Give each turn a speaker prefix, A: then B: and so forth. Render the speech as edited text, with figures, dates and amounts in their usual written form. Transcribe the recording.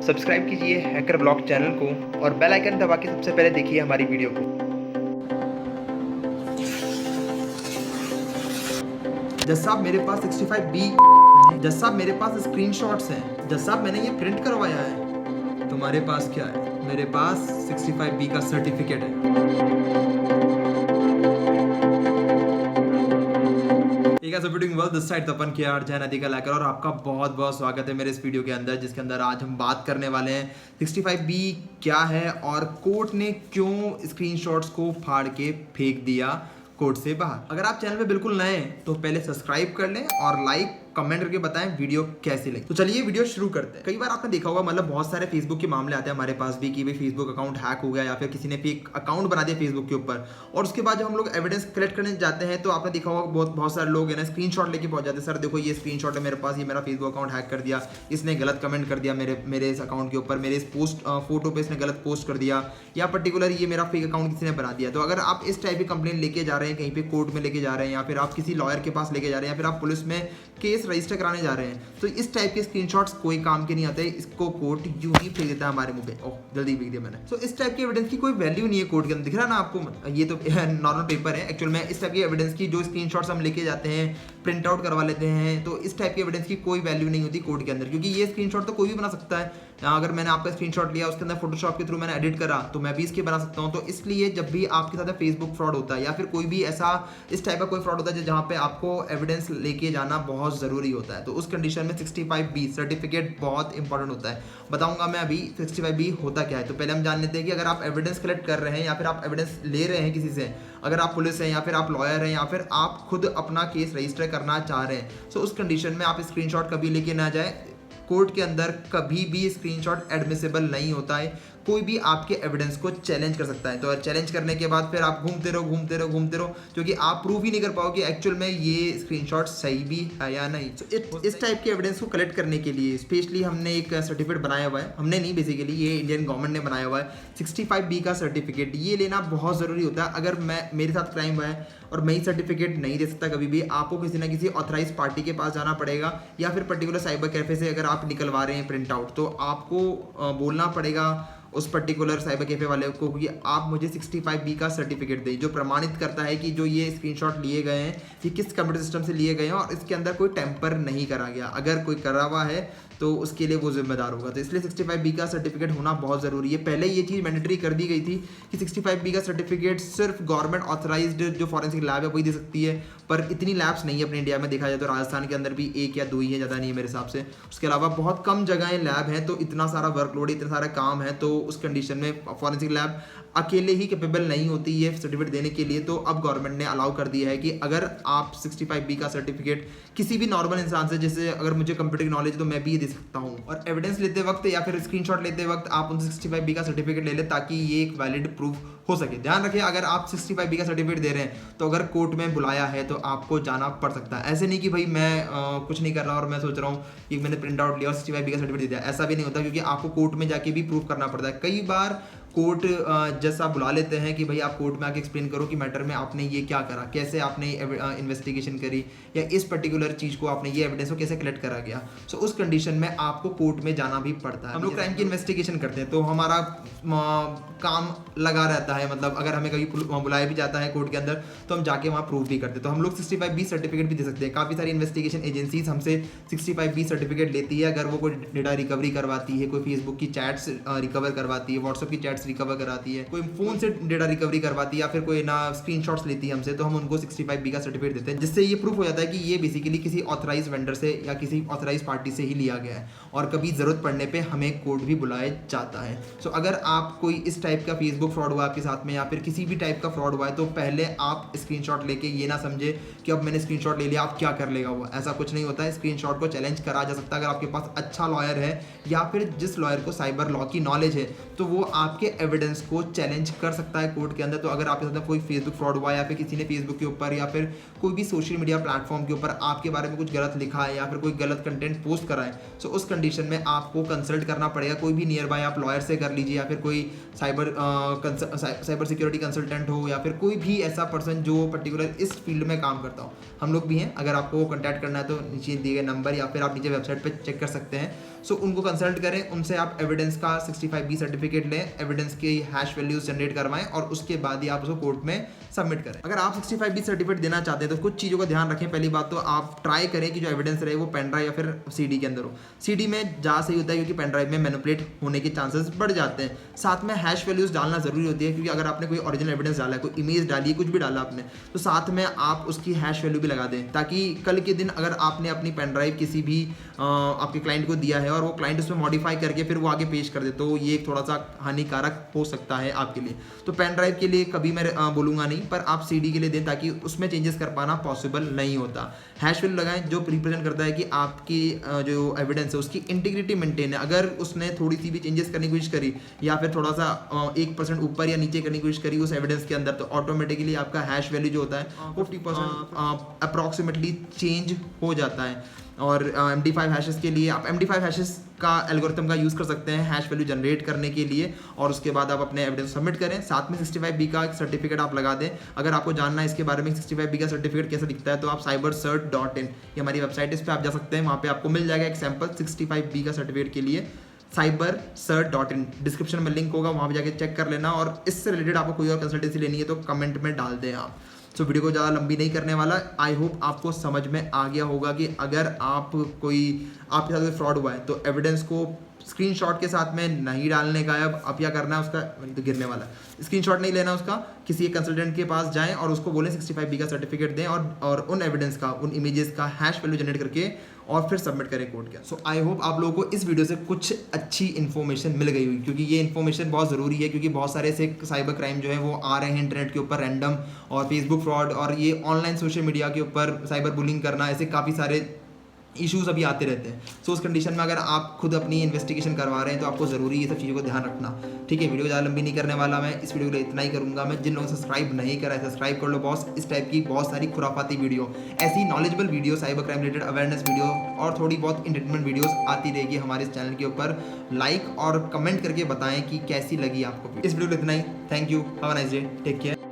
A: Subscribe कीजिए hacker blog channel को और बेल आइकन दबा के सबसे पहले देखिए हमारी वीडियो को।
B: जज साहब मेरे पास 65B जज साहब मेरे पास स्क्रीनशॉट्स हैं। जज साहब मैंने ये प्रिंट करवाया है। तुम्हारे पास क्या है? मेरे पास 65B का सर्टिफिकेट है। दिस साइड तपन के आर जैन अधिका लाकर और आपका बहुत बहुत स्वागत है मेरे इस वीडियो के अंदर, जिसके अंदर आज हम बात करने वाले हैं 65B क्या है और कोर्ट ने क्यों स्क्रीनशॉट्स को फाड़ के फेंक दिया कोर्ट से बाहर। अगर आप चैनल पे बिल्कुल नए हैं तो पहले सब्सक्राइब कर लें और लाइक कमेंट करके बताएं वीडियो कैसी लगी। तो चलिए वीडियो शुरू करते हैं। कई बार आपने देखा होगा, मतलब बहुत सारे फेसबुक के मामले आते हैं हमारे पास भी कि भाई फेसबुक अकाउंट हैक हो गया या फिर किसी ने फेक अकाउंट बना दिया फेसबुक के ऊपर, और उसके बाद जब हम लोग एविडेंस कलेक्ट करने जाते हैं तो आपने देखा होगा बहुत सारे लोग है ना स्क्रीनशॉट लेके पहुंच जाते हैं। सर देखो ये स्क्रीनशॉट है मेरे पास, ये मेरा फेसबुक अकाउंट हैक कर दिया, इसने गलत कमेंट कर दिया मेरे इस अकाउंट के ऊपर, मेरे इस पोस्ट फोटो पे इसने गलत पोस्ट कर दिया, या पर्टिकुलर ये मेरा फेक अकाउंट किसी ने बना दिया। तो अगर आप इस टाइप की कंप्लेंट लेके जा रहे हैं, कहीं पे कोर्ट में लेके जा रहे हैं, या फिर आप किसी लॉयर के पास लेके जा रहे हैं, या फिर आप पुलिस में केस रजिस्टर कराने जा रहे हैं, तो इस टाइप के स्क्रीनशॉट्स कोई काम के नहीं आते। इसको कोर्ट यूं ही फेंक देता है हमारे मुंह पे। ओह जल्दी फेंक दिया मैंने। तो इस टाइप के एविडेंस की कोई वैल्यू नहीं है कोर्ट के अंदर। दिख रहा है ना आपको, ये तो नॉर्मल पेपर है। एक्चुअल में इस टाइप के एविडेंस की जो स्क्रीनशॉट्स हम लेके जाते हैं, प्रिंट आउट करवा लेते हैं, तो इस टाइप के एविडेंस की कोई वैल्यू नहीं होती कोर्ट के अंदर, क्योंकि ये स्क्रीनशॉट तो कोई भी बना सकता है। अगर मैंने आपका स्क्रीनशॉट लिया, उसके अंदर फोटोशॉप के थ्रू मैंने एडिट करा, तो मैं भी इसके बना सकता हूं। तो इसलिए जब भी आपके साथ फेसबुक फ्रॉड होता है या फिर कोई भी ऐसा इस टाइप का कोई फ्रॉड होता है जहां पे आपको एविडेंस लेके जाना बहुत जरूरी होता है, तो उस कंडीशन में 65B सर्टिफिकेट बहुत इंपॉर्टेंट होता है। बताऊंगा मैं अभी 65B होता क्या है। तो पहले हम जान लेते हैं कि अगर आप एविडेंस कलेक्ट कर रहे हैं या फिर आप एविडेंस ले रहे हैं किसी से, अगर आप पुलिस हैं या फिर आप लॉयर हैं या फिर आप खुद अपना केस रजिस्टर करना चाह रहे हैं, तो उस कंडीशन में आप स्क्रीनशॉट कभी लेके ना जाए। कोर्ट के अंदर कभी भी स्क्रीनशॉट एडमिसिबल नहीं होता है। कोई भी आपके एविडेंस को चैलेंज कर सकता है, तो चैलेंज करने के बाद फिर आप घूमते रहो, क्योंकि आप प्रूव ही नहीं कर पाओगे एक्चुअल में ये स्क्रीनशॉट सही भी है या नहीं। तो इस टाइप के एविडेंस को कलेक्ट करने के लिए स्पेशली हमने एक सर्टिफिकेट बनाया हुआ है। हमने नहीं, बेसिकली ये इंडियन गवर्नमेंट ने बनाया हुआ है 65B का सर्टिफिकेट। ये लेना बहुत ज़रूरी होता है। अगर मेरे साथ क्राइम हुआ है और मैं ही सर्टिफिकेट नहीं दे सकता कभी भी, आपको किसी ना किसी ऑथराइज पार्टी के पास जाना पड़ेगा, या फिर पर्टिकुलर साइबर कैफे से अगर आप निकलवा रहे हैं प्रिंट आउट, तो आपको बोलना पड़ेगा उस पर्टिकुलर साइबर कैफे वाले को कि आप मुझे 65B का सर्टिफिकेट दें, जो प्रमाणित करता है कि जो ये स्क्रीनशॉट लिए गए हैं ये किस कंप्यूटर सिस्टम से लिए गए हैं और इसके अंदर कोई टेम्पर नहीं करा गया। अगर कोई करा हुआ है तो उसके लिए वो जिम्मेदार होगा। तो इसलिए 65B का सर्टिफिकेट होना बहुत ज़रूरी है। पहले ये चीज़ मैंडेटरी कर दी गई थी कि 65B का सर्टिफिकेट सिर्फ गवर्नमेंट ऑथराइज्ड जो फॉरेंसिक लैब है वही दे सकती है, पर इतनी लैब्स नहीं है अपने इंडिया में। देखा जाए तो राजस्थान के अंदर भी 1 या 2 ही है, ज़्यादा नहीं है मेरे हिसाब से। उसके अलावा बहुत कम जगहें लैब हैं, तो इतना सारा वर्कलोड, इतना सारा काम है, तो उस कंडीशन में फॉरेंसिक लैब अकेले ही कैपेबल नहीं होती ये सर्टिफिकेट देने के लिए। तो अब गवर्नमेंट ने अलाउ कर दिया है कि अगर आप 65B का सर्टिफिकेट किसी भी नॉर्मल इंसान से, जैसे अगर मुझे कंप्यूटर की नॉलेज तो मैं भी ये दे सकता हूँ, और एविडेंस लेते वक्त या फिर स्क्रीनशॉट लेते वक्त आप उनसे 65B का सर्टिफिकेट ले लें ताकि ये एक वैलिड प्रूफ हो सके। ध्यान रखिए, अगर आप 65B का सर्टिफिकेट दे रहे हैं तो अगर कोर्ट में बुलाया है तो आपको जाना पड़ सकता है। ऐसे नहीं कि भाई मैं कुछ नहीं कर रहा और मैं सोच रहा हूँ कि मैंने प्रिंट आउट लिया और 65B का सर्टिफिकेट दे दिया, ऐसा भी नहीं होता, क्योंकि आपको कोर्ट में जाके भी प्रूफ करना पड़ता है। कई बार कोर्ट जज साहब बुला लेते हैं कि भाई आप कोर्ट में आके एक्सप्लेन करो कि मैटर में आपने ये क्या करा, कैसे आपने इन्वेस्टिगेशन करी, या इस पर्टिकुलर चीज़ को आपने, ये एविडेंस को कैसे कलेक्ट करा गया। सो उस कंडीशन में आपको कोर्ट में जाना भी पड़ता है। हम लोग क्राइम की इन्वेस्टिगेशन करते हैं तो हमारा काम लगा रहता है, मतलब अगर हमें कभी बुलाया भी जाता है कोर्ट के अंदर तो हम जाके वहाँ प्रूफ भी करते हैं। तो हम लोग 65B सर्टिफिकेट भी दे सकते हैं। काफ़ी सारी इन्वेस्टिगेशन एजेंसीज हमसे 65B सर्टिफिकेट लेती है। अगर वो कोई डेटा रिकवरी करवाती है, कोई फेसबुक की चैट्स रिकवर करवाती है, व्हाट्सएप की चैट्स रिकवर कराती है, कोई फोन से डेटा रिकवरी करवाती है, या फिर कोई ना स्क्रीनशॉट्स लेती है हमसे, तो हम उनको 65B का सर्टिफिकेट देते हैं, जिससे ये प्रूफ हो जाता है कि ये बेसिकली किसी ऑथराइज वेंडर से या किसी ऑथराइज पार्टी से ही लिया गया है, और कभी जरूरत पड़ने पे हमें कोर्ट भी बुलाया जाता है। सो अगर आप कोई इस टाइप का फेसबुक फ्रॉड हुआ आपके साथ में, या फिर किसी भी टाइप का फ्रॉड हुआ है, तो पहले आप स्क्रीनशॉट लेके ये ना समझे कि अब मैंने स्क्रीनशॉट ले लिया आप क्या कर लेगा वो, ऐसा कुछ नहीं होता है। स्क्रीनशॉट को चैलेंज करा जा सकता है अगर आपके पास अच्छा लॉयर है, या फिर जिस लॉयर को साइबर लॉ की नॉलेज है, तो वो आपके एविडेंस को चैलेंज कर सकता है कोर्ट के अंदर। तो अगर आपके साथ कोई फेसबुक फ्रॉड हुआ या फिर किसी ने फेसबुक के ऊपर या फिर कोई भी सोशल मीडिया प्लेटफॉर्म के ऊपर आपके बारे में कुछ गलत लिखा है या फिर कोई गलत कंटेंट पोस्ट करा है, तो उस कंडीशन में आपको कंसल्ट करना पड़ेगा। कोई भी नियर बाय आप लॉयर से कर लीजिए, या फिर कोई साइबर सिक्योरिटी कंसल्टेंट हो, या फिर कोई भी ऐसा पर्सन जो पर्टिकुलर इस फील्ड में काम करता हो। हम लोग भी हैं, अगर आपको कॉन्टैक्ट करना है तो नीचे दिए गए नंबर या फिर आप नीचे वेबसाइट पे चेक कर सकते हैं। सो उनको कंसल्ट करें, उनसे आप एविडेंस का 65B सर्टिफिकेट लें, एविडेंस की हैश वैल्यूज जनरेट करवाएं और उसके बाद ही आप उसको कोर्ट में सबमिट करें। अगर आप 65B सर्टिफिकेट देना चाहते हैं तो कुछ चीज़ों का ध्यान रखें। पहली बात तो आप ट्राई करें कि जो एविडेंस रहे वो पेन ड्राइव या फिर CD के अंदर हो। CD में ज़्यादा सही होता है क्योंकि पेन ड्राइव में मैनिपुलेट होने के चांसेस बढ़ जाते हैं। साथ में हैश वैल्यूज डालना जरूरी होती है, क्योंकि अगर आपने कोई ओरिजिनल एविडेंस डाला है, कोई इमेज डाली है, कुछ भी डाला आपने, तो साथ में आप उसकी हैश वैल्यू भी लगा दें, ताकि कल के दिन अगर आपने अपनी पेन ड्राइव किसी भी आपके क्लाइंट को दिया है और वो क्लाइंट उसमें मॉडिफाई करके फिर वो आगे पेश कर दे, तो ये थोड़ा सा हानिकारक हो सकता है आपके लिए। तो पेन ड्राइव के लिए कभी मैं बोलूँगा नहीं, पर आप CD के लिए दें ताकि उसमें चेंजेस कर पाना पॉसिबल नहीं होता। हैश वैल्यू लगाएं जो रिप्रेजेंट करता है कि आपकी जो एविडेंस है उसकी इंटीग्रिटी मेंटेन है। अगर उसने थोड़ी सी भी चेंजेस करने की कोशिश करी या फिर थोड़ा सा 1% ऊपर या नीचे करने की कोशिश करी उस एविडेंस के अंदर, तो ऑटोमेटिकली आपका हैश वैल्यू जो होता है 50% अप्रॉक्सीमेटली चेंज हो जाता है। और MD5 हैशेस के लिए आप MD5 हैशेस का एल्गोरिथम का यूज़ कर सकते हैं हैश वैल्यू जनरेट करने के लिए, और उसके बाद आप अपने एविडेंस सबमिट करें। साथ में 65B का एक सर्टिफिकेट आप लगा दें। अगर आपको जानना है इसके बारे में 65B का सर्टिफिकेट कैसे दिखता है, तो आप cybercert.in ये हमारी वेबसाइट है, इस पर आप जा सकते हैं। वहाँ पे आपको मिल जाएगा एक सैम्पल 65B का सर्टिफिकेट के लिए, cybercert.in। डिस्क्रिप्शन में लिंक होगा, वहाँ पे जाके चेक कर लेना। और इससे रिलेटेड आपको कोई और कंसल्टेंसी लेनी है तो कमेंट में डाल दें आप। सो वीडियो को ज़्यादा लंबी नहीं करने वाला। आई होप आपको समझ में आ गया होगा कि अगर आपके साथ कोई फ्रॉड हुआ है तो एविडेंस को स्क्रीनशॉट के साथ में नहीं डालने का है। अब क्या करना है, उसका तो गिरने वाला स्क्रीनशॉट नहीं लेना उसका, किसी एक कंसल्टेंट के पास जाएं और उसको बोलें 65B का सर्टिफिकेट दें और उन एविडेंस का, उन इमेजेस का हैश वैल्यू जनरेट करके और फिर सबमिट करें कोर्ट के। सो आई होप आप लोगों को इस वीडियो से कुछ अच्छी इन्फॉर्मेशन मिल गई हुई, क्योंकि ये इन्फॉर्मेशन बहुत ज़रूरी है, क्योंकि बहुत सारे ऐसे साइबर क्राइम जो है वो आ रहे हैं इंटरनेट के ऊपर रैंडम, और फेसबुक फ्रॉड और ये ऑनलाइन सोशल मीडिया के ऊपर साइबर बुलिंग करना, ऐसे काफ़ी सारे इश्यूज अभी आते रहते हैं। सो उस कंडीशन में अगर आप खुद अपनी इन्वेस्टिगेशन करवा रहे हैं तो आपको ज़रूरी ये सब चीज़ों को ध्यान रखना। ठीक है, वीडियो ज़्यादा लंबी नहीं करने वाला मैं, इस वीडियो के लिए इतना ही करूँगा मैं। जिन लोगों ने सब्सक्राइब नहीं करा है सब्सक्राइब कर लो बॉस। इस टाइप की बहुत सारी खुराफाती वीडियो, ऐसी knowledgeable video, cyber crime related awareness video और थोड़ी बहुत इंटरटेनमेंट वीडियोस आती रहेगी हमारे इस चैनल के ऊपर। लाइक और कमेंट करके बताएं कि कैसी लगी आपको। इस वीडियो के लिए इतना ही। Thank you, have a nice day, take care.